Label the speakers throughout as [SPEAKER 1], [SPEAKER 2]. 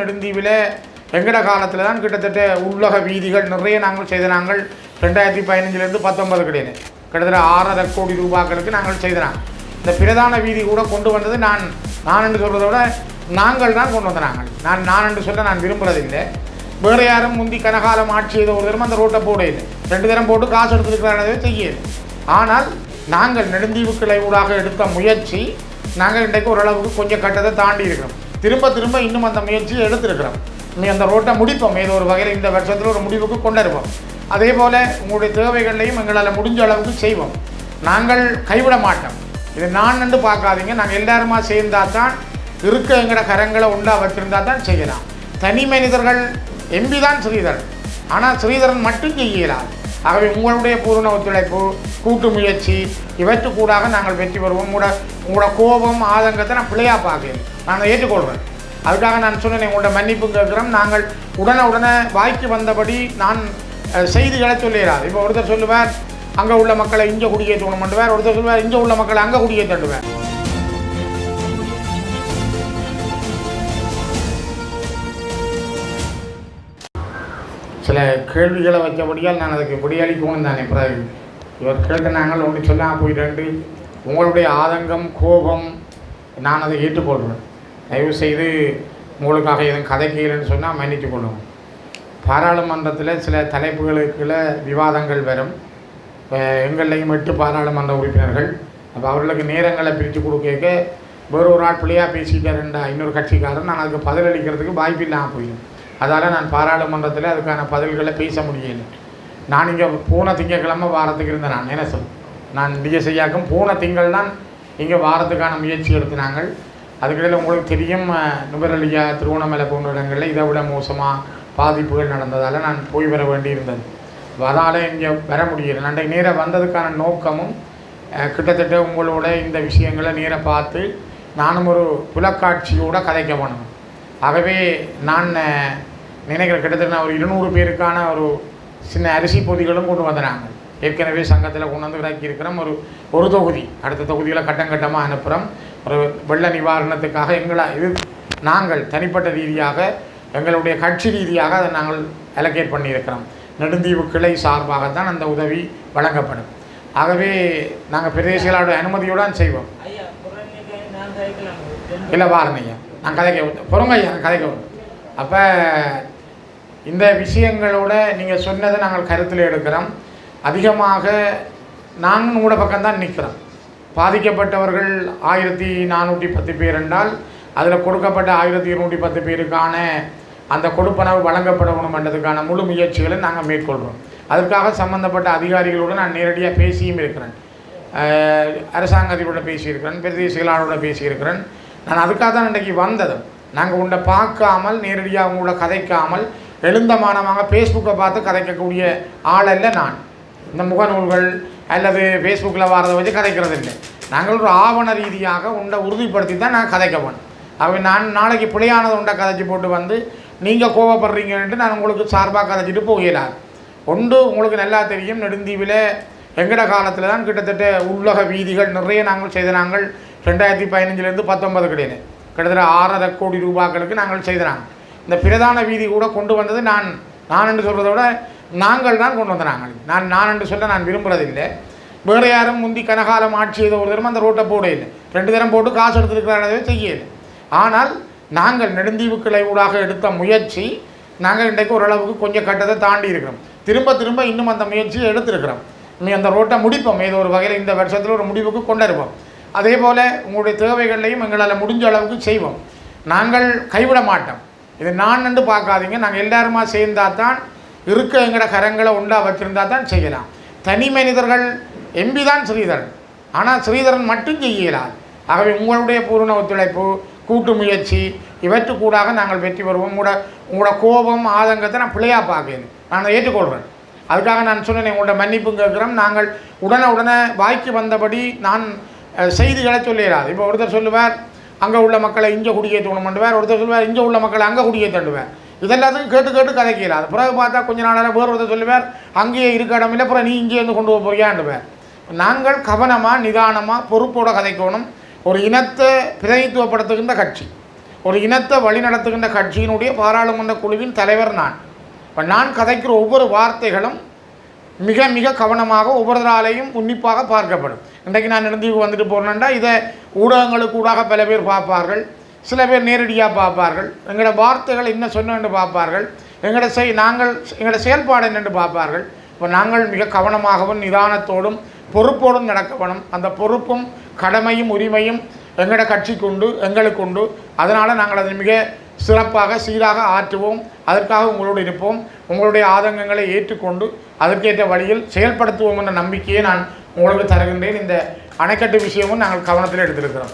[SPEAKER 1] நெடுந்தீவில் எங்கட காலத்தில் தான் கிட்டத்தட்ட உள்ளக வீதிகள் நிறைய நாங்கள் செய்த நாங்கள் 2015 19 கிடையாது கிட்டத்தட்ட 6.5 கோடி ரூபாய்களுக்கு நாங்கள் செய்தனாங்க. இந்த பிரதான வீதி கூட கொண்டு வந்தது நான் என்று சொல்கிறத விட நாங்கள் தான் கொண்டு வந்தாங்க. நான் என்று சொல்ல நான் விரும்புகிறதில்லை. வேறு யாரும் முந்தி கனகாலம் ஆட்சி செய்த ஒரு தரம் அந்த ரோட்டை போட இல்லை, 2 தரம் போட்டு காசு எடுத்துருக்கிறானவே செய்யலை. ஆனால் நாங்கள் நெடுந்தீவு கிளை ஊடாக எடுத்த முயற்சி நாங்கள் இன்றைக்கு ஓரளவுக்கு கொஞ்சம் கட்டத்தை தாண்டி இருக்கிறோம். திரும்ப இன்னும் அந்த முயற்சியை எடுத்திருக்கிறோம். நீ அந்த ரோட்டை முடிப்போம், ஏதோ ஒரு வகையில் இந்த வருஷத்தில் ஒரு முடிவுக்கு கொண்டிருப்போம். அதே போல் உங்களுடைய தேவைகளையும் எங்களால் முடிஞ்ச அளவுக்கு செய்வோம். நாங்கள் கைவிட மாட்டோம். இது நான் என்று பார்க்காதீங்க. நாங்கள் எல்லாருமா சேர்ந்தால் தான் இருக்க எங்களோட கரங்களை உண்டா வச்சிருந்தால் தான் செய்யலாம். தனி மனிதர்கள் எம்பி தான் ஸ்ரீதரன், ஆனால் ஸ்ரீதரன் மட்டும் செய்யலாம். ஆகவே உங்களுடைய பூரண ஒத்துழைப்பு, கூட்டு முயற்சி இவற்றுக்கூடாக நாங்கள் வெற்றி பெறுவோம். உங்களோட கோபம் ஆதங்கத்தை நான் பிள்ளையாக பார்க்கிறேன், நான் ஏற்றுக்கொள்கிறேன். அதுக்காக நான் சொன்னேன், உங்களோட மன்னிப்பு கேட்குறோம். நாங்கள் உடனே வாய்க்கு வந்தபடி நான் செய்திகளை சொல்லிடாது. இப்போ ஒருத்தர் சொல்லுவார் அங்கே உள்ள மக்களை இங்கே குடியேற்றணும் பண்ணுவார், ஒருத்தர் சொல்லுவார் இங்கே உள்ள மக்களை அங்கே குடியேற்றுவார். சில கேள்விகளை வைக்கபடியால் நான் அதுக்கு விடியளிக்கணும் தானே. பிறகு இவர் கேட்க நாங்கள் ஒன்று சொல்லாமல் போயிட்டு உங்களுடைய ஆதங்கம் கோபம் நான் அதை ஏற்றுக்கொள்கிறேன். தயவு செய்து உங்களுக்காக எதுவும் கதைக்கலைன்னு சொன்னால் மன்னித்து கொள்ளும். பாராளுமன்றத்தில் சில தலைப்புகளுக்குள்ள விவாதங்கள் வரும். எங்கள்லையும் 8 பாராளுமன்ற உறுப்பினர்கள். அப்போ அவர்களுக்கு நேரங்களை பிரித்து கொடுக்க வேறு ஒரு ஆள் பிள்ளையாக பேசிட்டாருண்டா இன்னொரு கட்சிக்காரன், நான் அதுக்கு பதிலளிக்கிறதுக்கு வாய்ப்பு இல்லாமல் போயிடும். அதால் நான் பாராளுமன்றத்தில் அதுக்கான பதில்களை பேச முடியலை. நான் இங்கே போன திங்கட்கிழமை வாரத்துக்கு இருந்தேன். நான் என்ன சொல் நான் டிஎஸ்ஐயாக்கும் போன திங்கள் தான் இங்கே வாரத்துக்கான முயற்சி எடுத்தினாங்கள். அதுக்கிடையில் உங்களுக்கு தெரியும், நுவரெலியா திருவண்ணாமலை போன்ற இடங்களில் இதை விட மோசமாக பாதிப்புகள் நடந்ததால் நான் போய் வர வேண்டியிருந்தது. அதால் இங்கே வர முடியலை. நான் நேராக வந்ததுக்கான நோக்கமும் கிட்டத்தட்ட உங்களோட இந்த விஷயங்களை நேராக பார்த்து நானும் ஒரு புலக்காட்சியோடு கதைக்க போனேன். ஆகவே நான் நினைக்கிறேன் கிட்டத்தட்ட நான் ஒரு 200 பேருக்கான ஒரு சின்ன அரிசி பொதிகளும் கொண்டு வந்தாங்க. ஏற்கனவே சங்கத்தில் கொண்டு வந்து இறக்கி இருக்கிறோம். ஒரு தொகுதி அடுத்த தொகுதியில் கட்டமாக அனுப்புகிறோம். ஒரு வெள்ள நிவாரணத்துக்காக இது நாங்கள் தனிப்பட்ட ரீதியாக எங்களுடைய கட்சி ரீதியாக அதை நாங்கள் அலோகேட் பண்ணியிருக்கிறோம். நெடுந்தீவு கிளை சார்பாகத்தான் அந்த உதவி வழங்கப்படும். ஆகவே நாங்கள் பிரதேசங்களோட அனுமதியோடு செய்வோம். இல்லை வாரணையா நான் கதைக்க பொறுங்க ஐயா, நான் கதைக்க வரும். அப்போ இந்த விஷயங்களோட நீங்கள் சொன்னதை நாங்கள் கருத்தில் எடுக்கிறோம். அதிகமாக நாங்கள் உங்களோட பக்கம்தான் நிற்கிறோம். பாதிக்கப்பட்டவர்கள் 1410 பேர் என்றால் அதில் கொடுக்கப்பட்ட 1210 பேருக்கான அந்த கொடுப்பனவு வழங்கப்படணும் என்றதுக்கான முழு முயற்சிகளை நாங்கள் மேற்கொள்கிறோம். அதற்காக சம்பந்தப்பட்ட அதிகாரிகளோடு நான் நேரடியாக பேசியும் இருக்கிறேன். அரசாங்க அதிபரோட பேசியிருக்கிறேன், பிரதேச செயலாளரோட பேசியிருக்கிறேன். நான் அதுக்காக தான் இன்றைக்கு வந்தது. நாங்கள் உங்களை பார்க்காமல் நேரடியாக உங்களோட கதைக்காமல் எழுந்தமானமாக ஃபேஸ்புக்கை பார்த்து கதைக்கக்கூடிய ஆளல்ல நான். இந்த முகநூல்கள் அல்லது ஃபேஸ்புக்கில் வரதை வச்சு கதைக்கிறது இல்லை. நாங்கள் ஒரு ஆவண ரீதியாக உண்டை உறுதிப்படுத்தி தான் நான் கதைக்க போனேன். அவை நான் நாளைக்கு பிழையானது உண்டை கதைச்சி போட்டு வந்து நீங்கள் கோவப்படுறீங்கன்ட்டு நான் உங்களுக்கு சார்பாக கதைச்சிட்டு போகலாது. ஒன்று உங்களுக்கு நல்லா தெரியும், நெடுந்தீவில் எங்கட காலத்தில் தான் கிட்டத்தட்ட உள்ளக வீதிகள் நிறைய நாங்கள் செய்த நாங்கள் 2015 19 கிடையாது கிட்டத்தட்ட 6.5 கோடி ரூபாய்களுக்கு நாங்கள் செய்தாங்க. இந்த பிரதான வீதி கூட கொண்டு வந்தது நான் என்று சொல்கிறத விட நாங்கள் தான் கொண்டு வந்தாங்க. நான் என்று சொல்ல நான் விரும்புகிறதில்லை. வேறு யாரும் முந்தி கனகாலம் ஆட்சி செய்த ஒரு தரம் அந்த ரோட்டை போட இல்லை, 2 தரம் போட்டு காசு எடுத்துருக்கிறானவே செய்யலை. ஆனால் நாங்கள் நெடுந்தீவு கிளை ஊடாக எடுத்த முயற்சி நாங்கள் இன்றைக்கு ஓரளவுக்கு கொஞ்சம் கட்டத்தை தாண்டி இருக்கிறோம். திரும்ப இன்னும் அந்த முயற்சியை எடுத்திருக்கிறோம். நீ அந்த ரோட்டை முடிப்போம், ஏதோ ஒரு வகையில் இந்த வருஷத்தில் ஒரு முடிவுக்கு கொண்டிருப்போம். அதே போல் உங்களுடைய தேவைகளையும் எங்களால் முடிஞ்ச அளவுக்கு செய்வோம். நாங்கள் கைவிட மாட்டோம். இது நான் என்று பார்க்காதீங்க. நாங்கள் எல்லாருமா சேர்ந்தால் தான் இருக்க எங்களோட கரங்களை உண்டா வச்சுருந்தா தான் செய்யலாம். தனி மனிதர்கள் எம்பி தான் ஸ்ரீதரன், ஆனால் ஸ்ரீதரன் மட்டும் செய்யலாம். ஆகவே உங்களுடைய பூரண ஒத்துழைப்பு, கூட்டு முயற்சி இவற்றுக்கூடாக நாங்கள் வெற்றி பெறுவோம். உங்களோட கோபம் ஆதங்கத்தை நான் பிள்ளையாக பார்க்கிறேன், நான் ஏற்றுக்கொள்கிறேன். அதுக்காக நான் சொன்னேன், உங்களோட மன்னிப்பு கேட்குறோம். நாங்கள் உடனே வாய்க்கு வந்தபடி நான் செய்திகளை சொல்லிடாது. இப்போ ஒருத்தர் சொல்லுவார் அங்கே உள்ள மக்களை இங்கே குடியேற்றணும் பண்ணுவார், ஒருத்தர் சொல்லுவார் இங்கே உள்ள மக்களை அங்கே குடியேற்றுவார். இதெல்லாத்துக்கும் கேட்டு கதைக்கிறார். பிறகு பார்த்தா கொஞ்ச நாளாக வேறு ஒருத்தர் சொல்லுவார் அங்கேயே இருக்க இடம் இல்லை, அப்புறம் நீ இங்கே இருந்து கொண்டு போறியாண்டுவார். நாங்கள் கவனமாக நிதானமாக பொறுப்போடு கதைக்கணும். ஒரு இனத்தை பிரதிநிதித்துவப்படுத்துகின்ற கட்சி, ஒரு இனத்தை வழிநடத்துகின்ற கட்சியினுடைய பாராளுமன்ற குழுவின் தலைவர் நான். இப்போ நான் கதைக்கிற ஒவ்வொரு வார்த்தைகளும் மிக மிக கவனமாக ஒவ்வொருத்தராலையும் உன்னிப்பாக பார்க்கப்படும். இன்றைக்கு நான் நெடுந்தீவுக்கு வந்துட்டு போகிறேன்டா இதை ஊடகங்களுக்கு ஊடாக பல பேர் பார்ப்பார்கள், சில பேர் நேரடியாக பார்ப்பார்கள், எங்களோட வார்த்தைகள் என்ன சொன்னு பார்ப்பார்கள், எங்களோட செயல்பாடு என்னென்று பார்ப்பார்கள். இப்போ நாங்கள் மிக கவனமாகவும் நிதானத்தோடும் பொறுப்போடும் நடக்க வேணும். அந்த பொறுப்பும் கடமையும் உரிமையும் எங்களோட கட்சிக்கு உண்டு, எங்களுக்கு உண்டு. அதனால் நாங்கள் அதை மிக சிறப்பாக சீராக ஆற்றுவோம். அதற்காக உங்களோடு இருப்போம். உங்களுடைய ஆதங்கங்களை ஏற்றுக்கொண்டு அதற்கேற்ற வழியில் செயல்படுத்துவோம் என்ற நம்பிக்கையை நான் உங்களுக்கு தருகின்றேன். இந்த அணைக்கட்டு விஷயமும் நாங்கள் கவனத்தில் எடுத்திருக்கிறோம்.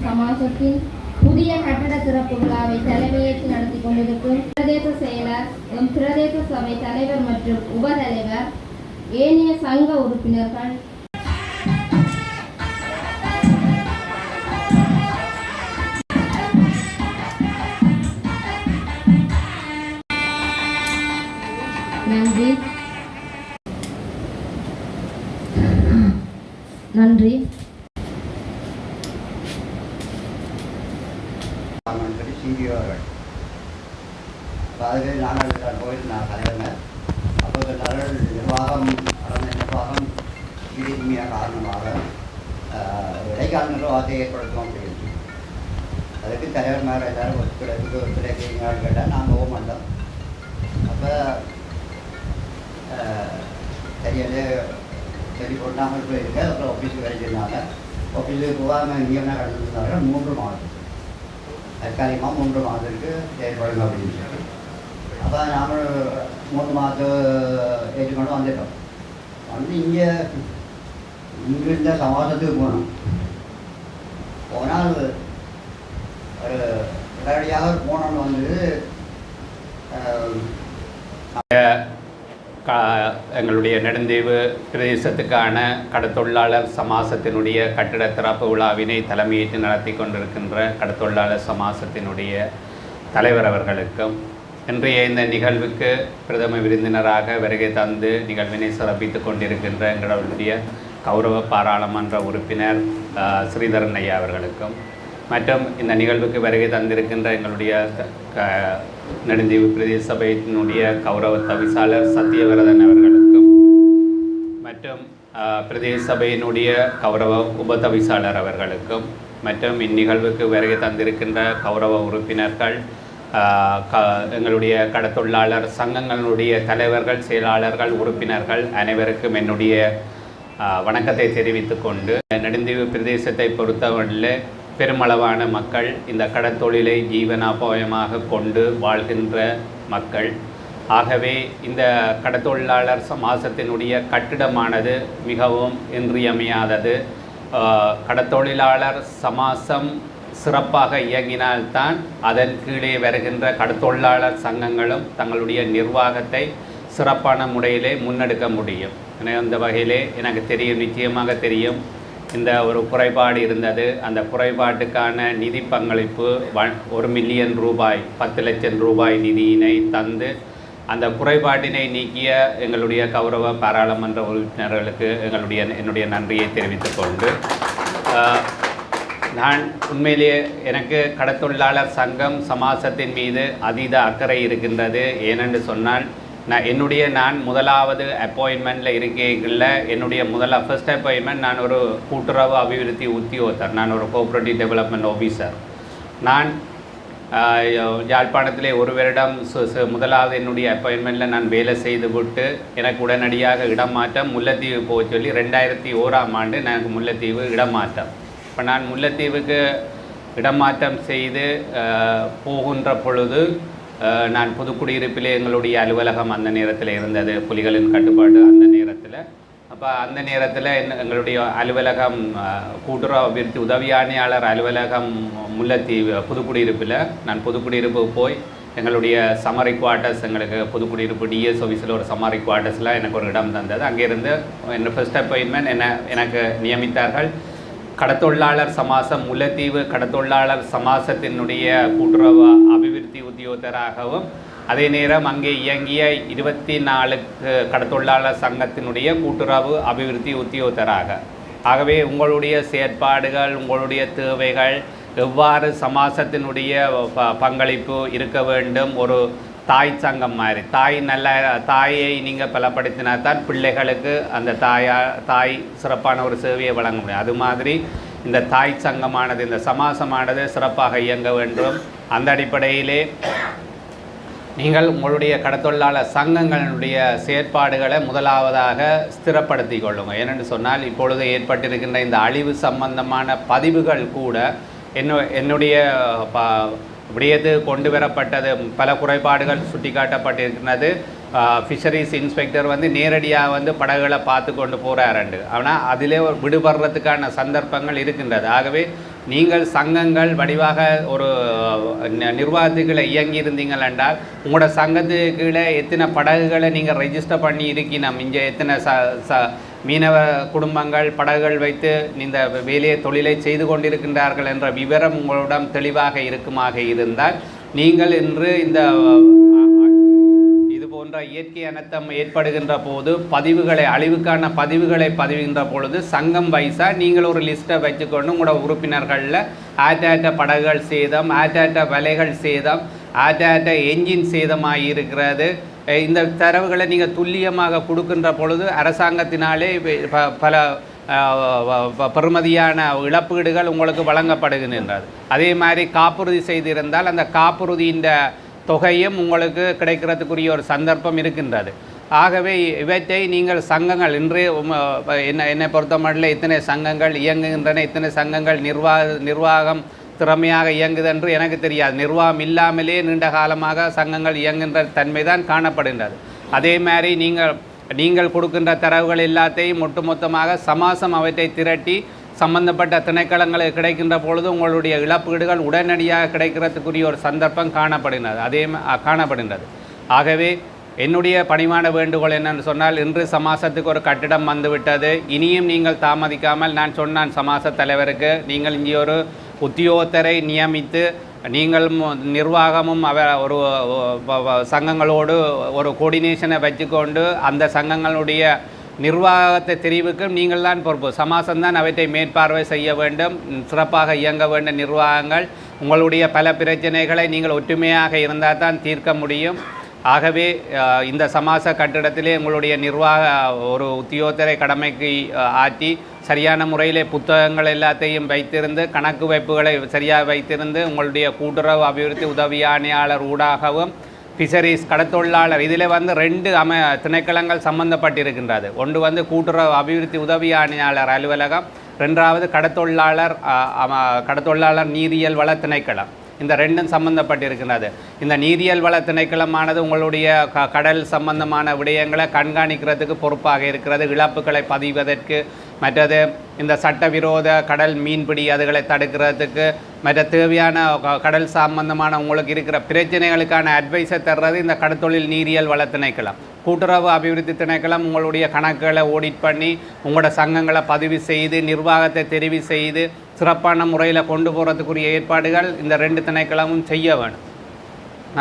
[SPEAKER 2] சமாசத்தின் புதிய கட்டட திறப்பு விழாவை தலைமையேற்று நடத்தி கொண்டிருக்கும் பிரதேச செயலர், பிரதேச சபை தலைவர் மற்றும் உபதலைவர், ஏனைய சங்க உறுப்பினர்கள், நன்றி.
[SPEAKER 3] சிபிஓ அவர்கள் அதுக்கு நாங்கள் கோயில் தலைவர்கள் அப்போது நிர்வாகம் இறுதிமையாக காரணமாக இடைக்கால நிர்வாகத்தை ஏற்படுத்துவோம் அப்படின்னு அதுக்கு தலைவர்மார் எல்லாரும் ஒத்துழைப்பு கேட்டால் நாங்கள் போக மாட்டோம். அப்போ சரியாக சரி போட்டாமல் போயிருக்க அப்புறம் ஆஃபீஸுக்கு வரைச்சிருந்தாங்க. ஆஃபீஸுக்கு போகாமல் நியமனம் கடந்துருந்தாங்க 3 மாதம் தற்காலிகமாக 3 மாதத்துக்கு செயல்படுங்க அப்படின்னு சொல்லி அப்போ நாங்கள் 3 மாதம் ஏற்றுக்கொண்டு வந்துட்டோம். வந்து இங்கிருந்த சமாசத்துக்கு போனால் ஒரு உடனடியாக போனோன்னு வந்து
[SPEAKER 4] எங்களுடைய நெடுந்தீவு பிரதேசத்துக்கான கடத்தொழிலாளர் சமாசத்தினுடைய கட்டிட திறப்பு விழாவினை தலைமையேற்று நடத்தி கொண்டிருக்கின்ற கடத்தொழிலாளர் சமாசத்தினுடைய தலைவர் அவர்களுக்கும் இன்றைய இந்த நிகழ்வுக்கு பிரதம விருந்தினராக வருகை தந்து நிகழ்வினை சிறப்பித்து கொண்டிருக்கின்ற எங்களுடைய கௌரவ பாராளுமன்ற உறுப்பினர் ஸ்ரீதரன் ஐயா அவர்களுக்கும் மற்றும் இந்த நிகழ்வுக்கு வருகை தந்திருக்கின்ற எங்களுடைய நெடுந்தீவு பிரதேச சபையினுடைய கௌரவ தவிசாளர் சத்தியவரதன் அவர்களுக்கும் மற்றும் பிரதேச சபையினுடைய கௌரவ உபதவிசாளர் அவர்களுக்கும் மற்றும் இந்நிகழ்வுக்கு வருகை தந்திருக்கின்ற கௌரவ உறுப்பினர்கள், எங்களுடைய கடத்தொழிலாளர் சங்கங்களுடைய தலைவர்கள், செயலாளர்கள், உறுப்பினர்கள் அனைவருக்கும் என்னுடைய வணக்கத்தை தெரிவித்து கொண்டு, நெடுந்தீவு பிரதேசத்தை பொறுத்தவரையில் பெருமளவான மக்கள் இந்த கடற்தொழிலை ஜீவனோபாயமாக கொண்டு வாழ்கின்ற மக்கள். ஆகவே இந்த கடற்தொழிலாளர் சமாசத்தினுடைய கட்டிடமானது மிகவும் இன்றியமையாதது. கடற்தொழிலாளர் சமாசம் சிறப்பாக இயங்கினால்தான் அதன் கீழே வருகின்ற கடற்தொழிலாளர் சங்கங்களும் தங்களுடைய நிர்வாகத்தை சிறப்பான முறையிலே முன்னெடுக்க முடியும். அந்த வகையிலே எனக்கு தெரியும், நிச்சயமாக தெரியும், இந்த ஒரு குறைபாடு இருந்தது. அந்த குறைபாட்டுக்கான நிதி பங்களிப்பு 1 மில்லியன் ரூபாய் 10 லட்சம் ரூபாய் நிதியினை தந்து அந்த குறைபாட்டினை நீக்கிய எங்களுடைய கௌரவ பாராளுமன்ற உறுப்பினர்களுக்கு என்னுடைய நன்றியை தெரிவித்துக் கொண்டு நான் உண்மையிலேயே எனக்கு கடத்தொழிலாளர் சங்கம் சமாசத்தின் மீது அதீத அக்கறை இருக்கின்றது. ஏனென்று சொன்னால் நான் முதலாவது அப்பாயின்மெண்ட்டில் இருக்கைகளில் என்னுடைய ஃபர்ஸ்ட் அப்பாயின்மெண்ட் நான் ஒரு கூட்டுறவு அபிவிருத்தி உத்தியோகத்தர், நான் ஒரு கோஆபரேட்டிவ் டெவலப்மெண்ட் ஆஃபீஸர். நான் யாழ்ப்பாணத்திலே ஒரு வருடம் முதலாவது என்னுடைய அப்பாயின்மெண்ட்டில் நான் வேலை செய்து விட்டு எனக்கு உடனடியாக இடமாற்றம் முல்லைத்தீவு போக சொல்லி 2001ஆம் ஆண்டு எனக்கு முல்லைத்தீவு இடமாற்றம். இப்போ நான் முல்லைத்தீவுக்கு இடமாற்றம் செய்து போகின்ற பொழுது நான் புதுக்குடியிருப்பிலே எங்களுடைய அலுவலகம் அந்த நேரத்தில் இருந்தது, புலிகளின் கட்டுப்பாடு அந்த நேரத்தில். அப்போ அந்த நேரத்தில் எங்களுடைய அலுவலகம் கூட்டுறவு அபிவிருத்தி உதவி ஆணையாளர் அலுவலகம் முல்லைத்தீவு புதுக்குடியிருப்பில் நான் புதுக்குடியிருப்பு போய் எங்களுடைய சம்மரி குவார்ட்டர்ஸ், எங்களுக்கு புதுக்குடியிருப்பு டிஎஸ் ஆஃபீஸில் ஒரு சம்மரி குவார்ட்டர்ஸில் எனக்கு ஒரு இடம் தந்தது. அங்கேருந்து என் ஃபர்ஸ்ட் அப்பாயின்மெண்ட் எனக்கு நியமித்தார்கள். கடத்தொழிலாளர் சமாசம் முல்லைத்தீவு கடத்தொழிலாளர் சமாசத்தினுடைய கூட்டுறவு அபிவிருத்தி உத்தியோகத்தராகவும் அதே நேரம் அங்கே இயங்கிய 24 கடத்தொழிலாளர் சங்கத்தினுடைய கூட்டுறவு அபிவிருத்தி உத்தியோகத்தராக. ஆகவே உங்களுடைய செயற்பாடுகள், உங்களுடைய தேவைகள் எவ்வாறு சமாசத்தினுடைய பங்களிப்பு இருக்க வேண்டும், ஒரு தாய் சங்கம் மாதிரி தாயை நீங்கள் பலப்படுத்தினா தான் பிள்ளைகளுக்கு அந்த தாய் சிறப்பான ஒரு சேவையை வழங்க முடியும். அது மாதிரி இந்த தாய் சங்கமானது, இந்த சமாசமானது சிறப்பாக இயங்க வேண்டும். அந்த அடிப்படையிலே நீங்கள் உங்களுடைய கடத்தொழிலாளர் சங்கங்களுடைய செயற்பாடுகளை முதலாவதாக ஸ்திரப்படுத்தி கொள்ளுங்கள். ஏனென்று சொன்னால் இப்பொழுது ஏற்பட்டிருக்கின்ற இந்த அழிவு சம்பந்தமான பதிவுகள் கூட என்னுடைய விடயத்து கொண்டு வரப்பட்டது. பல குறைபாடுகள் சுட்டிக்காட்டப்பட்டிருக்கிறது. ஃபிஷரிஸ் இன்ஸ்பெக்டர் நேரடியாக படகுகளை பார்த்து கொண்டு போகிறாருண்டு. ஆனால் அதிலே விடுபடுறதுக்கான சந்தர்ப்பங்கள் இருக்கின்றது. ஆகவே நீங்கள் சங்கங்கள் வடிவாக ஒரு நிர்வாகத்துக்களை இயங்கி இருந்தீங்கள் என்றால் உங்களோட சங்கத்துக்கு கீழே எத்தனை படகுகளை நீங்கள் ரெஜிஸ்டர் பண்ணி இருக்கணும், இங்கே எத்தனை மீனவ குடும்பங்கள் படகுகள் வைத்து இந்த வேலையை தொழிலை செய்து கொண்டிருக்கின்றார்கள் என்ற விவரம் உங்களிடம் தெளிவாக இருக்குமாக இருந்தால் நீங்கள் இன்று இந்த இது போன்ற இயற்கை அனர்த்தம் ஏற்படுகின்ற போது அழிவுக்கான பதிவுகளை பதிவுகின்ற பொழுது சங்கம் வைஸாக நீங்கள் ஒரு லிஸ்ட்டை வச்சுக்கொண்டு உங்களோட உறுப்பினர்களில் ஆட்டாட்ட படகுகள் சேதம், ஆட்டாட்ட வலைகள் சேதம், ஆட்டாட்ட என்ஜின் சேதமாக இருக்கிறது, இந்த தரவுகளை நீங்கள் துல்லியமாக கொடுக்கின்ற பொழுது அரசாங்கத்தினாலே பல பெறுமதியான இழப்பீடுகள் உங்களுக்கு வழங்கப்படுகின்றது. அதே மாதிரி காப்புறுதி செய்திருந்தால் அந்த காப்புறுதியின் தொகையும் உங்களுக்கு கிடைக்கிறதுக்குரிய ஒரு சந்தர்ப்பம் இருக்கின்றது. ஆகவே இவற்றை நீங்கள் சங்கங்கள் இன்று என்னை பொறுத்தமட்டில் இத்தனை சங்கங்கள் இயங்குகின்றன, இத்தனை சங்கங்கள் நிர்வாகம் திறமையாக இயங்குது என்று எனக்கு தெரியாது. நிர்வாகம் இல்லாமலே நீண்ட காலமாக சங்கங்கள் இயங்குகின்ற தன்மை தான் காணப்படுகின்றது. அதே மாதிரி நீங்கள் கொடுக்கின்ற தரவுகள் எல்லாத்தையும் ஒட்டுமொத்தமாக சமாசம் அவற்றை திரட்டி சம்பந்தப்பட்ட திணைக்களங்களுக்கு கிடைக்கின்ற பொழுது உங்களுடைய இழப்பீடுகள் உடனடியாக கிடைக்கிறதுக்குரிய ஒரு சந்தர்ப்பம் காணப்படுகின்றது. ஆகவே என்னுடைய பணிவான வேண்டுகோள் என்னென்னு சொன்னால், இன்று சமாசத்துக்கு ஒரு கட்டிடம் வந்துவிட்டது. இனியும் நீங்கள் தாமதிக்காமல் நான் சொன்னான் சமாச தலைவருக்கு, நீங்கள் இங்கே ஒரு உத்தியோகத்தரை நியமித்து நீங்கள் நிர்வாகமும் ஒரு சங்கங்களோடு ஒரு கோஆர்டினேஷனை வச்சுக்கொண்டு அந்த சங்கங்களுடைய நிர்வாகத்தை தெரிவுக்கும் நீங்கள் தான் பொறுப்பு. சமாசம்தான் அவற்றை மேற்பார்வை செய்ய வேண்டும். சிறப்பாக இயங்க வேண்டிய நிர்வாகங்கள் உங்களுடைய பல பிரச்சனைகளை நீங்கள் ஒற்றுமையாக இருந்தால் தான் தீர்க்க முடியும். ஆகவே இந்த சமாச கட்டிடத்திலே உங்களுடைய நிர்வாக ஒரு உத்தியோகத்தரை கடமைக்கு ஆற்றி சரியான முறையிலே புத்தகங்கள் எல்லாத்தையும் வைத்திருந்து கணக்கு வைப்புகளை சரியாக வைத்திருந்து உங்களுடைய கூட்டுறவு அபிவிருத்தி உதவி ஆணையாளர் ஊடாகவும் ஃபிஷரிஸ் கடத்தொழிலாளர் இதில் 2 திணைக்களங்கள் சம்பந்தப்பட்டிருக்கின்றது. ஒன்று கூட்டுறவு அபிவிருத்தி உதவி ஆணையாளர் அலுவலகம், 2வது கடத்தொழிலாளர் நீரியல் வள திணைக்களம். இந்த 2ம் சம்பந்தப்பட்டிருக்கின்றது. இந்த நீரியல் வள திணைக்களமானது உங்களுடைய கடல் சம்பந்தமான விடயங்களை கண்காணிக்கிறதுக்கு பொறுப்பாக இருக்கிறது. இழப்புகளை பதிவதற்கு, மற்றது இந்த சட்டவிரோத கடல் மீன்பிடி அதுகளை தடுக்கிறதுக்கு, மற்ற தேவையான கடல் சம்பந்தமான உங்களுக்கு இருக்கிற பிரச்சனைகளுக்கான அட்வைஸை தர்றது இந்த கடற்தொழில் நீரியல் வள திணைக்களம். கூட்டுறவு அபிவிருத்தி திணைக்களம் உங்களுடைய கணக்குகளை ஆடிட் பண்ணி உங்களோட சங்கங்களை பதிவு செய்து நிர்வாகத்தை தெரிவு செய்து சிறப்பான முறையில் கொண்டு போகிறதுக்குரிய ஏற்பாடுகள் இந்த 2 திணைக்களமும் செய்ய வேணும்.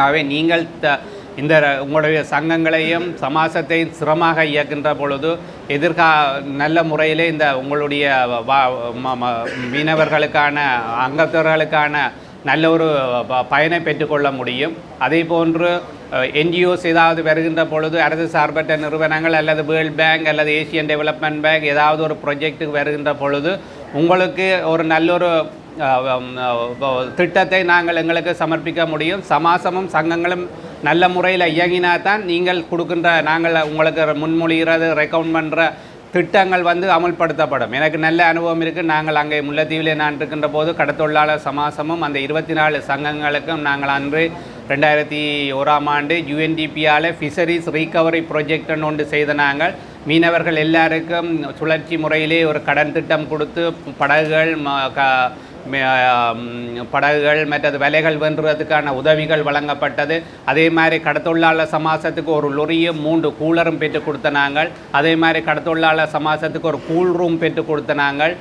[SPEAKER 4] ஆகவே நீங்கள் இந்த உங்களுடைய சங்கங்களையும் சமாசத்தையும் சிரமமாக இயக்கின்ற பொழுது நல்ல முறையிலே இந்த உங்களுடைய மீனவர்களுக்கான அங்கத்தவர்களுக்கான நல்ல ஒரு பயனை பெற்றுக்கொள்ள முடியும். அதே போன்று என்ஜிஓஸ் ஏதாவது வருகின்ற பொழுது அரசு சார்பற்ற நிறுவனங்கள் அல்லது வேர்ல்ட் பேங்க் அல்லது ஏசியன் டெவலப்மெண்ட் பேங்க் ஏதாவது ஒரு ப்ரொஜெக்ட்டுக்கு வருகின்ற பொழுது உங்களுக்கு ஒரு நல்லொரு திட்டத்தை நாங்கள் எங்களுக்கு சமர்ப்பிக்க முடியும். சமாசமும் சங்கங்களும் நல்ல முறையில் இயங்கினா தான் நீங்கள் கொடுக்கின்ற நாங்கள் உங்களுக்கு முன்மொழிகிறது ரெக்கமெண்ட் பண்ணுற திட்டங்கள் அமல்படுத்தப்படும். எனக்கு நல்ல அனுபவம் இருக்குது. நாங்கள் அங்கே முல்லைத்தீவிலே நான் இருக்கின்ற போது கடத்தொழிலாளர் சமாசமும் அந்த 24 சங்கங்களுக்கும் நாங்கள் அன்று 2001ஆம் ஆண்டு UNDP-ஆல் ஃபிஷரிஸ் ரீகவரி ப்ரொஜெக்ட்னு ஒன்று செய்த நாங்கள் மீனவர்கள் எல்லாருக்கும் சுழற்சி முறையிலே ஒரு கடன் திட்டம் கொடுத்து படகுகள் மற்றது விலைகள் வென்றுவதற்கான உதவிகள் வழங்கப்பட்டது. அதே மாதிரி கடத்தொழிலாளர் சமாசத்துக்கு ஒரு லொரியும் 3 கூலரும் பெற்றுக் கொடுத்த நாங்கள். அதே மாதிரி கடத்தொழிலாளர் சமாசத்துக்கு ஒரு கூல் ரூம் பெற்றுக் கொடுத்த நாங்கள்.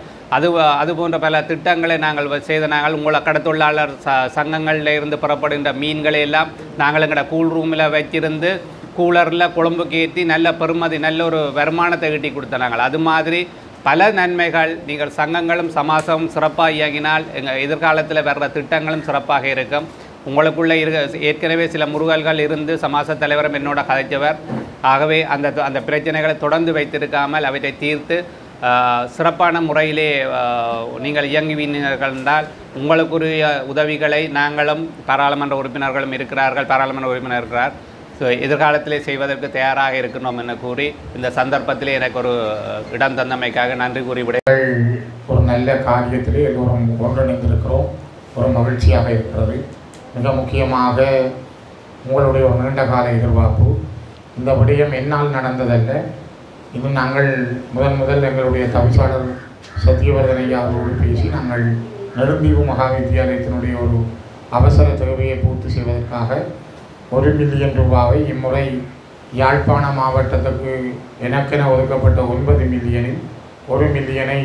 [SPEAKER 4] அது போன்ற பல திட்டங்களை நாங்கள் செய்த நாங்கள். உங்களை கடத்தொழிலாளர் சங்கங்களில் இருந்து புறப்படுகின்ற மீன்களை எல்லாம் நாங்கள் எங்களோட கூல் ரூமில் வச்சிருந்து கூலரில் குழம்புக்கு ஏற்றி நல்ல பெருமதி நல்ல ஒரு வருமானத்தை ஈட்டி கொடுத்த நாங்கள். அது மாதிரி பல நன்மைகள். நீங்கள் சங்கங்களும் சமாசமும் சிறப்பாக இயங்கினால் எங்கள் எதிர்காலத்தில் வர்ற திட்டங்களும் சிறப்பாக இருக்கும். உங்களுக்குள்ளே ஏற்கனவே சில முருகல்கள் இருந்து சமாச தலைவரும் என்னோட கதைச்சவர். ஆகவே அந்த பிரச்சனைகளை தொடர்ந்து வைத்திருக்காமல் அவற்றை தீர்த்து சிறப்பான முறையிலே நீங்கள் இயங்குவீர்கள் என்றால் உங்களுக்குரிய உதவிகளை நாங்களும் பாராளுமன்ற உறுப்பினர்களும் இருக்கிறார். எதிர்காலத்திலே செய்வதற்கு தயாராக இருக்கணும் என கூறி இந்த சந்தர்ப்பத்திலே எனக்கு ஒரு இடம் தந்தமைக்காக நன்றி கூறி
[SPEAKER 1] ஒரு நல்ல காரியத்திலே எல்லோரும் ஒன்றிணைந்திருக்கிறோம். ஒரு மகிழ்ச்சியாக இருக்கிறது. மிக முக்கியமாக உங்களுடைய ஒரு நீண்ட கால எதிர்பார்ப்பு. இந்த விடயம் என்னால் நடந்ததல்ல. இன்னும் நாங்கள் முதல் எங்களுடைய தவிசாளர் சத்தியவர்தன் ஐயா அவரோடு பேசி நாங்கள் நெடுந்தீவு மகா வித்தியாலயத்தினுடைய ஒரு அவசர தேவையை பூர்த்தி செய்வதற்காக 1 மில்லியன் ரூபாவை இம்முறை யாழ்ப்பாண மாவட்டத்துக்கு எனக்கென ஒதுக்கப்பட்ட 9 மில்லியனில் 1 மில்லியனை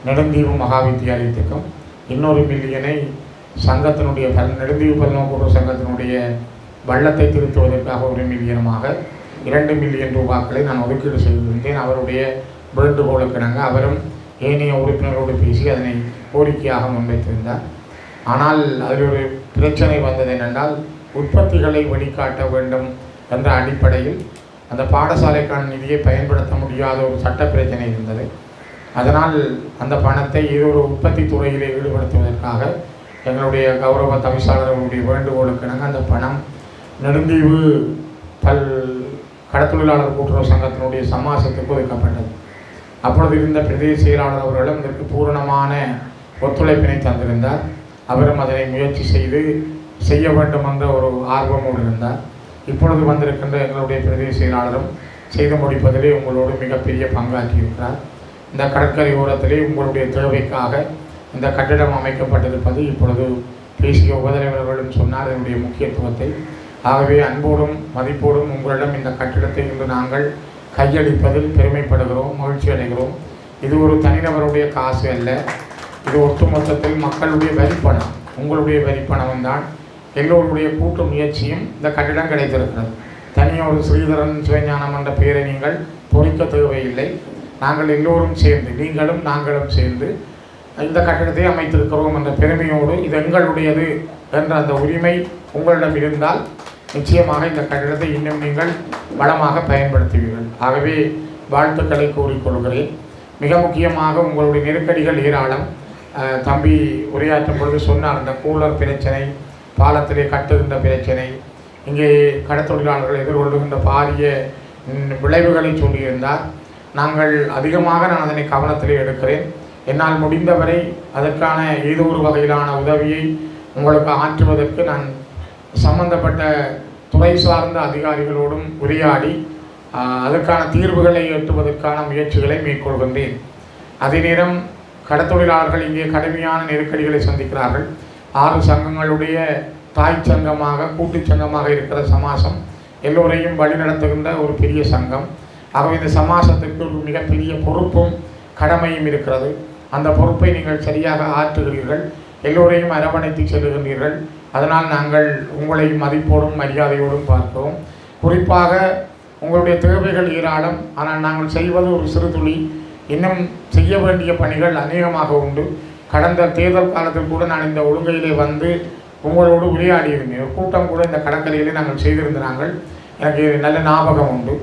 [SPEAKER 1] நெடுந்தீவு மகா வித்தியாலயத்துக்கும் இன்னொரு மில்லியனை சங்கத்தினுடைய நெடுந்தீவு பல்நோக்கு சங்கத்தினுடைய வள்ளத்தை திருத்துவதற்காக 1 மில்லியனுமாக 2 மில்லியன் ரூபாய்களை நான் ஒதுக்கீடு செய்திருந்தேன். அவருடைய வேண்டுகோளுக்கிணங்க அவரும் ஏனைய உறுப்பினரோடு பேசி அதனை கோரிக்கையாக முன்வைத்திருந்தார். ஆனால் அதில் ஒரு பிரச்சனை வந்தது என்னென்றால் உற்பத்திகளை வெளிக்காட்ட வேண்டும் என்ற அடிப்படையில் அந்த பாடசாலைக்கான நிதியை பயன்படுத்த முடியாத ஒரு சட்ட பிரச்சனை இருந்தது. அதனால் அந்த பணத்தை ஏதோ ஒரு உற்பத்தி துறையிலே ஈடுபடுத்துவதற்காக எங்களுடைய கௌரவ தவிசாளர்களுடைய வேண்டுகோளுக்கிணங்க அந்த பணம் நெடுந்தீவு கடத்தொழிலாளர் கூட்டுறவு சங்கத்தினுடைய சமாசத்துக்கு ஒதுக்கப்பட்டது. அப்பொழுது இருந்த பிரதேச செயலாளர் அவர்களும் இதற்கு பூரணமான ஒத்துழைப்பினை தந்திருந்தார். அவரும் அதனை முயற்சி செய்ய வேண்டும் என்ற ஒரு ஆர்வமோடு இருந்தார். இப்பொழுது வந்திருக்கின்ற எங்களுடைய பிரதேச செயலாளரும் செய்து முடிப்பதிலே உங்களோடு மிகப்பெரிய பங்காற்றியிருக்கிறார். இந்த கடற்கரை ஓரத்திலே உங்களுடைய தேவைக்காக இந்த கட்டிடம் அமைக்கப்பட்டிருப்பது இப்பொழுது பேசிய உபதலைவர்களும் சொன்னார் இதனுடைய முக்கியத்துவத்தை. ஆகவே அன்போடும் மதிப்போடும் உங்களிடம் இந்த கட்டிடத்தை இன்று நாங்கள் கையளிப்பதில் பெருமைப்படுகிறோம், மகிழ்ச்சி அடைகிறோம். இது ஒரு தனிநபருடைய காசு அல்ல. இது ஒட்டுமொத்தத்தில் மக்களுடைய வரிப்பணம், உங்களுடைய வரிப்பணம் தான். எல்லோருடைய கூட்டு முயற்சியும் இந்த கட்டிடம் கிடைத்திருக்கிறது. தனியொரு ஸ்ரீதரன் சிவஞானம் என்ற பெயரை நீங்கள் பொறிக்க தேவையில்லை. நாங்கள் எல்லோரும் சேர்ந்து, நீங்களும் நாங்களும் சேர்ந்து இந்த கட்டிடத்தை அமைத்திருக்கிறோம் என்ற பெருமையோடு இது எங்களுடையது என்ற அந்த உரிமை உங்களிடம் இருந்தால் நிச்சயமாக இந்த கட்டிடத்தை இன்னும் நீங்கள் வளமாக பயன்படுத்துவீர்கள். ஆகவே வாழ்த்துக்களை கூறிக்கொள்கிறேன். மிக முக்கியமாக உங்களுடைய நெருக்கடிகள் ஏராளம். தம்பி உரையாற்றும் பொழுது சொன்னார், இந்த கூலர் பிரச்சனை, பாலத்திலே கட்டுகின்ற பிரச்சனை, இங்கே கடத்தொழிலாளர்கள் எதிர்கொள்ளுகின்ற பாரிய விளைவுகளை சொல்லியிருந்தார். நான் அதனை கவனத்திலே எடுக்கிறேன். என்னால் முடிந்தவரை அதற்கான ஏதோ ஒரு வகையிலான உதவியை உங்களுக்கு ஆற்றுவதற்கு நான் சம்பந்தப்பட்ட துறை சார்ந்த அதிகாரிகளோடும் உரையாடி அதற்கான தீர்வுகளை எட்டுவதற்கான முயற்சிகளை மேற்கொள்கின்றேன். அதே நேரம் கடத்தொழிலாளர்கள் இங்கே கடுமையான நெருக்கடிகளை சந்திக்கிறார்கள். 6 சங்கங்களுடைய தாய் சங்கமாக கூட்டு சங்கமாக இருக்கிற சமாசம் எல்லோரையும் வழிநடத்துகின்ற ஒரு பெரிய சங்கம். ஆகவே இந்த சமாசத்துக்கு ஒரு மிகப்பெரிய பொறுப்பும் கடமையும் இருக்கிறது. அந்த பொறுப்பை நீங்கள் சரியாக ஆற்றுகிறீர்கள். எல்லோரையும் அரவணைத்து செல்லுகின்றீர்கள். அதனால் நாங்கள் உங்களை மதிப்போடும் மரியாதையோடும் பார்க்கிறோம். குறிப்பாக உங்களுடைய தேவைகள் ஏராளம். ஆனால் நாங்கள் செய்வது ஒரு சிறு துளி. இன்னும் செய்ய வேண்டிய பணிகள் அநேகமாக உண்டு. கடந்த தேர்தல் காலத்தில் கூட நான் இந்த ஒழுங்கையிலே வந்து உங்களோடு உரையாடியிருந்தேன். ஒரு கூட்டம் கூட இந்த கடற்கரையிலே நாங்கள் செய்திருந்தாங்க. எனக்கு நல்ல ஞாபகம் உண்டு.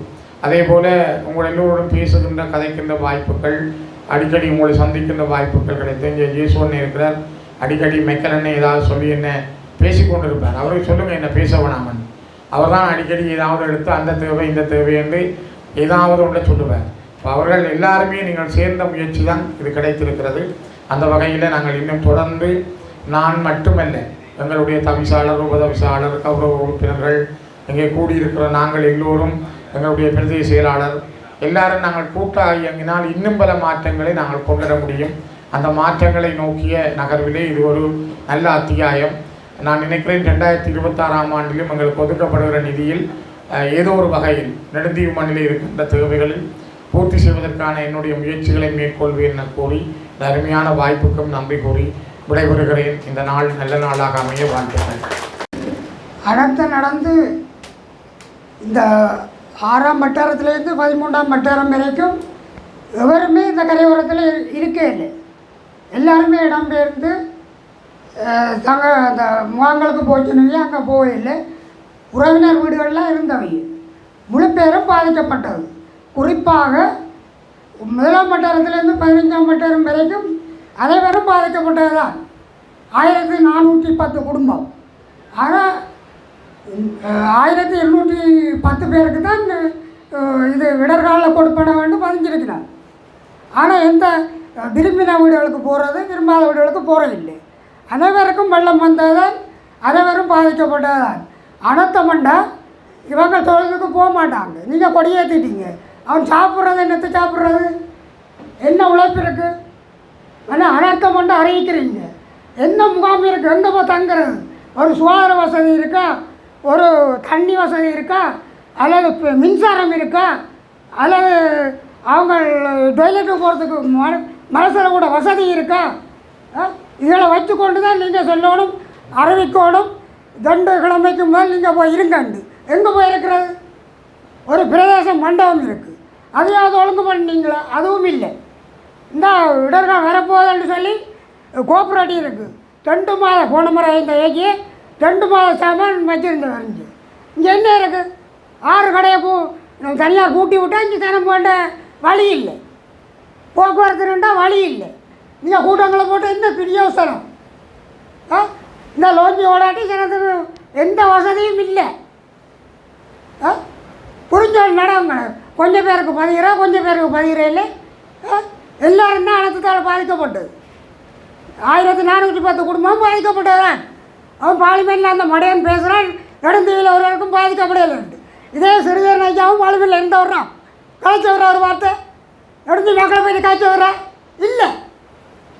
[SPEAKER 1] அதே போல் உங்கள் எல்லோருடன் பேசுகின்ற கதைக்கின்ற வாய்ப்புகள், அடிக்கடி உங்களை சந்திக்கின்ற வாய்ப்புகள் கிடைத்து. இங்கே ஜேசுவன் இருக்கிறார். அடிக்கடி மெக்கலன்னு ஏதாவது சொல்லி என்ன பேசிக்கொண்டு இருப்பார். அவருக்கு சொல்லுங்கள் என்ன பேச வேணாமன். அவர் தான் அடிக்கடி ஏதாவது எடுத்து அந்த தேவை இந்த தேவை என்று ஏதாவது ஒன்றை சொல்லுவார். இப்போ அவர்கள் எல்லாருமே நீங்கள் சேர்ந்த முயற்சி தான் இது கிடைத்திருக்கிறது. அந்த வகையில் நாங்கள் இன்னும் தொடர்ந்து நான் மட்டுமல்ல, எங்களுடைய தவிசாளர், உபதவிசாளர், கௌரவ உறுப்பினர்கள், இங்கே கூடியிருக்கிற நாங்கள் எல்லோரும், எங்களுடைய பிரதேச செயலாளர் எல்லாரும் நாங்கள் கூட்டாக இயங்கினால் இன்னும் பல மாற்றங்களை நாங்கள் கொண்டு வர முடியும். அந்த மாற்றங்களை நோக்கிய நகர்விலே இது ஒரு நல்ல அத்தியாயம். நான் நினைக்கிறேன் 2026ஆம் ஆண்டிலும் எங்களுக்கு ஒதுக்கப்படுகிற நிதியில் ஏதோ ஒரு வகையில் நெடுந்தீவு மண்ணில் இருக்கின்ற தேவைகளில் பூர்த்தி செய்வதற்கான என்னுடைய முயற்சிகளை மேற்கொள்வேன் என கூறி இந்த அருமையான வாய்ப்புக்கும் நன்றி கூறி விடைபெறுகிறேன். இந்த நாள் நல்ல நாளாக அமைய வாழ்த்துக்கள்.
[SPEAKER 5] நடந்து இந்த 6ஆம் வட்டாரத்திலேருந்து 13ஆம் வட்டாரம் வரைக்கும் எவருமே இந்த கரையோரத்தில் இருக்கே இல்லை. எல்லாருமே இடம்பெயர்ந்து அந்த முகாங்களுக்கு போச்சுனவே அங்கே போகவில்லை. உறவினர் வீடுகள்லாம் இருந்தவை. முழு பேரும் பாதிக்கப்பட்டது. குறிப்பாக 1ஆம் வட்டாரத்திலேருந்து 15ஆம் வட்டாரம் வரைக்கும் அனைவரும் பாதிக்கப்பட்டது தான். 1410 குடும்பம். ஆனால் 1210 பேருக்கு தான் இது இடர்கால கொடுப்பன வேண்டும் பதிஞ்சிருக்கிறார். ஆனால் எந்த விரும்பின வீடுகளுக்கு போகிறது, விரும்பாத வீடுகளுக்கு போகிறதில்லை. அனைவருக்கும் வெள்ளம் வந்ததுதான், அனைவரும் பாதிக்கப்பட்டதுதான். அனர்த்தமண்டா இவங்க தொழிலுக்கு போக மாட்டாங்க. நீங்கள் கொடியேற்றிட்டீங்க, அவன் சாப்பிட்றது என்னத்தை சாப்பிட்றது, என்ன உழைப்பு இருக்குது? ஆனால் அனர்த்தமண்டா அறிவிக்கிறீங்க. என்ன முகாம் இருக்குது, எங்கே போய் தங்குறது? ஒரு சுகாதார வசதி இருக்கா? ஒரு தண்ணி வசதி இருக்கா? அல்லது மின்சாரம் இருக்கா? அல்லது அவங்க டொய்லெட்டுக்கு போகிறதுக்கு மனசில் கூட வசதி இருக்கா? இதில் வச்சு கொண்டு தான் நீங்கள் சொல்லணும், அறிவிக்கணும். 2 கிழமைக்கு முதல் நீங்கள் போய் இருங்கண்டு. எங்கே போய் இருக்கிறது? ஒரு பிரதேச மண்டபம் இருக்குது, அதையாவது ஒழுங்கு பண்ணீங்களா? அதுவும் இல்லை. இந்த இடர்கள் வரப்போகுதுன்னு சொல்லி கோஆப்ரேட்டிவ் இருக்குது. 2 மாதம் போன முறை இந்த ஏஜி 2 மாத சாமான் வச்சுருந்த வரைஞ்சி. இங்கே என்ன இருக்குது? 6 கடையை தனியார் கூட்டி விட்டால் இங்கே தினம் போண்ட வழி இல்லை, போக்குவரத்துண்டா வழி இல்லை. நீங்கள் கூட்டங்களை போட்டு எந்த பிரியோசனம்? இந்த லோஞ்சி ஓடாட்டி ஜனத்துக்கு எந்த வசதியும் இல்லை. புரிஞ்சோல் நடவுங்க. கொஞ்சம் பேருக்கு பதிகிறா, கொஞ்சம் பேருக்கு பதிகிற இல்லை. எல்லோரும் தான் அனர்த்தத்தால் பாதிக்கப்பட்டது. 1410 குடும்பம் பாதிக்கப்பட்டது தான். அவன் பார்லிமெண்ட்டில் அந்த மடையன் பேசுகிறான், நெடுந்தீவில் ஒருவருக்கும் பாதிக்கப்படலைன்ட்டு. இதே சிறுதேர் ஐயாவும் பார்லிமெண்ட்டில் எந்த வர்றான் கழிச்சு வர்ற ஒரு வார்த்தை, நெடுஞ்சி மக்களை போய் காய்ச்சி வர்றா இல்லை.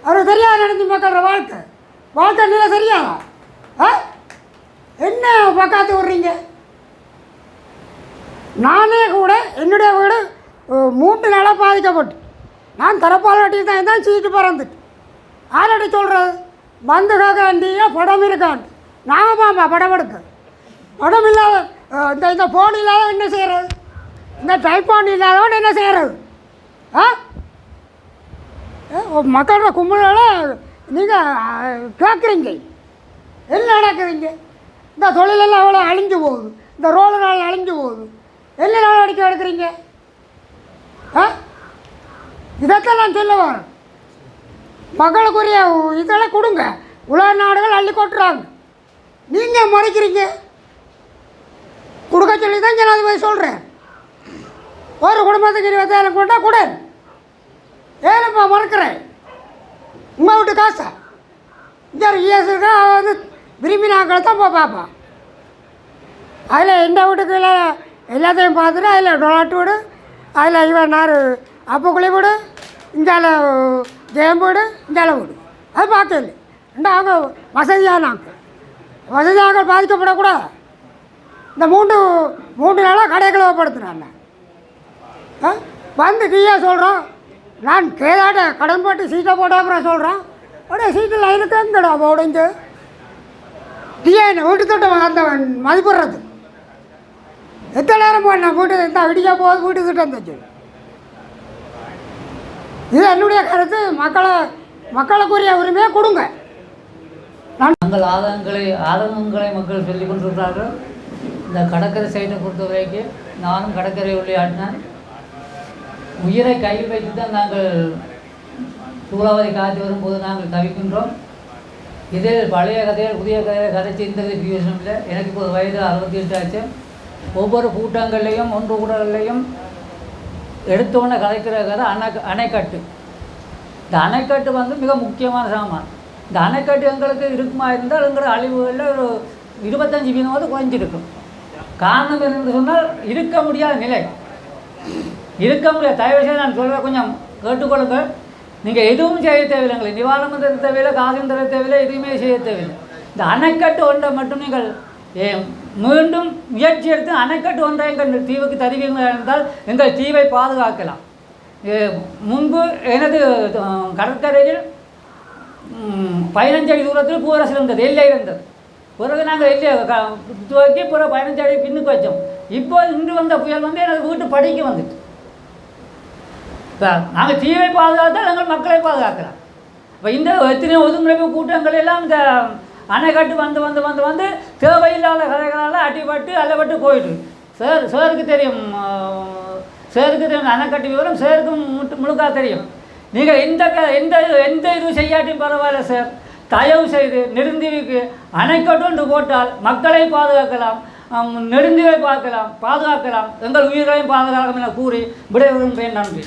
[SPEAKER 5] அவருக்கு தெரியாது நெடுஞ்சி மக்களோட வாழ்க்கை நிலை தெரியாதா? என்ன பக்காத்து விட்றீங்க? நானே கூட என்னுடைய வீடு 3 நாளாக பாதிக்கப்பட்டு நான் தரப்பாலாட்டி தான் சீட்டு பறந்துட்டு. ஆராட்டி சொல்கிறது வந்து கேட்க படம் இருக்கான். நாங்கள் பாம்பா படம் எடுக்க படம் இல்லாத இந்த ஃபோன் இல்லாத என்ன செய்கிறது? இந்த டைப்பான் இல்லாதவன் என்ன செய்கிறது? மக்களோட கும்பலால் நீங்கள் கேட்குறீங்க. என்ன நடக்குதுங்க? இந்த தொழிலெல்லாம் அவ்வளோ அழிஞ்சு போகுது, இந்த ரோடு நாள் அழிஞ்சு போகுது. என்ன நடவடிக்கை எடுக்கிறீங்க? இதைத்தான் நான் சொல்ல வரேன். மக்களுக்குரிய இதெல்லாம் கொடுங்க. உலக நாடுகள் அள்ளி கொட்டுறாங்க, நீங்கள் மறைக்கிறீங்க. கொடுக்க சொல்லி தான் ஜனாதிபதி சொல்கிறேன். ஒரு குடும்பத்துக்கு 20,000 கொண்டா கூட ஏனப்பா மறக்கிறேன்? உங்கள் வீட்டு காசா? இங்கே இஎஸ் இருக்கா? வந்து விரும்பினாக்களை தான் பார்ப்பான். அதில் எந்த வீட்டுக்கு எல்லாத்தையும் பார்த்துட்டு அதில் டொலாட்டு வீடு, அதில் இவன் அப்பக்குள்ளே வீடு, இந்தால ஜெயம் வீடு, இந்தால வீடு. அது பார்க்கல. அவங்க வசதியான ஆக்கள் பாதிக்கப்படக்கூடாது. இந்த 3 நாளாக கடைக்கிழமைப்படுத்தினான். வந்து டீயாக சொல்கிறோம், நான் கேதாட்ட கடன் போட்டு சீட்டை போட்ட அப்புறம் சொல்கிறேன் உடனே சீட்டில் இருக்கு எங்கடா உடைஞ்சு டிஎன் வீட்டு திட்டம் வந்தவன் மதிப்பிடுறது எத்தனை நேரம் போனேன் வீட்டு இந்த விடிக்க போகுது வீட்டு திட்டம் தச்சு. இது என்னுடைய கருத்து. மக்களுக்குரிய உரிமையை கொடுங்க.
[SPEAKER 6] நாங்கள் ஆதங்கங்களை மக்கள் சொல்லிக் கொண்டிருக்கிறார்கள். இந்த கடற்கரை சைட்டை பொறுத்த வரைக்கும் நானும் கடற்கரை விளையாடினேன். உயிரை கையில் வைத்து தான் நாங்கள் சூறாவளி காற்று வரும்போது நாங்கள் தவிக்கின்றோம். இதில் பழைய கதைகள் புதிய கதையை கதைச்சி இந்த பிரயோஜனம் இல்லை. எனக்கு இப்போது வயது 68 ஆச்சு. ஒவ்வொரு கூட்டங்கள்லேயும் ஒன்று கூடங்கள்லேயும் எடுத்தோன்னே கதைக்கிற கதை அணைக்கட்டு. இந்த அணைக்கட்டு மிக முக்கியமான சாமான். இந்த அணைக்கட்டு எங்களுக்கு இருக்குமா இருந்தால் எங்களோட அழிவுகளில் ஒரு 25% குறைஞ்சிருக்கும். காரணம் என்னென்னு சொன்னால் இருக்க முடியாத நிலை, இருக்க முடியாது. தயவுசெய்து நான் சொல்கிற கொஞ்சம் கேட்டுக்கொள்ளுங்கள். நீங்கள் எதுவும் செய்ய தேவையில்லை, எங்களுக்கு நிவாரணம் தர தேவையில்லை, காசும் தர தேவையில்லை, எதுவுமே செய்ய தேவையில்லை. இந்த அணைக்கட்டு ஒன்றை மட்டும் நீங்கள் மீண்டும் முயற்சி எடுத்து அணைக்கட்டு ஒன்றை எங்கள் தீவுக்கு தருவீர்கள் என்றால் எங்கள் தீவை பாதுகாக்கலாம். முன்பு எனது கடற்கரையில் 15 அடி தூரத்தில் பூரசு இருந்தது, எல்லை இருந்தது. பிறகு நாங்கள் எல்லை துவக்கி பிறகு 15 அடி பின்னுக்கு வச்சோம். இப்போ இன்று வந்த புயல் எனது வீட்டு படிக்க வந்துட்டு. நாங்கள் தீவை பாதுகாத்தால் எங்கள் மக்களை பாதுகாக்கலாம். இப்போ இந்த எத்தனையோ ஒதுங்குறைப்பு கூட்டங்கள் எல்லாம் இந்த அணைக்கட்டு வந்து வந்து வந்து வந்து தேவையில்லாத கதைகளால் அடிபட்டு அல்லப்பட்டு போயிட்டு சேருக்கு தெரியும். அணைக்கட்டு விவரம் சேருக்கும் முழுக்காக தெரியும். நீங்கள் எந்த இது செய்யாட்டியும் பரவாயில்ல சார், தயவு செய்து நெடுந்தீவுக்கு அணைக்கட்டு போட்டால் மக்களை பாதுகாக்கலாம், நெடுந்தீவை பாதுகாக்கலாம், எங்கள் உயிர்களையும் பாதுகாக்கலாம் என கூறி விடைபெறும். நன்றி.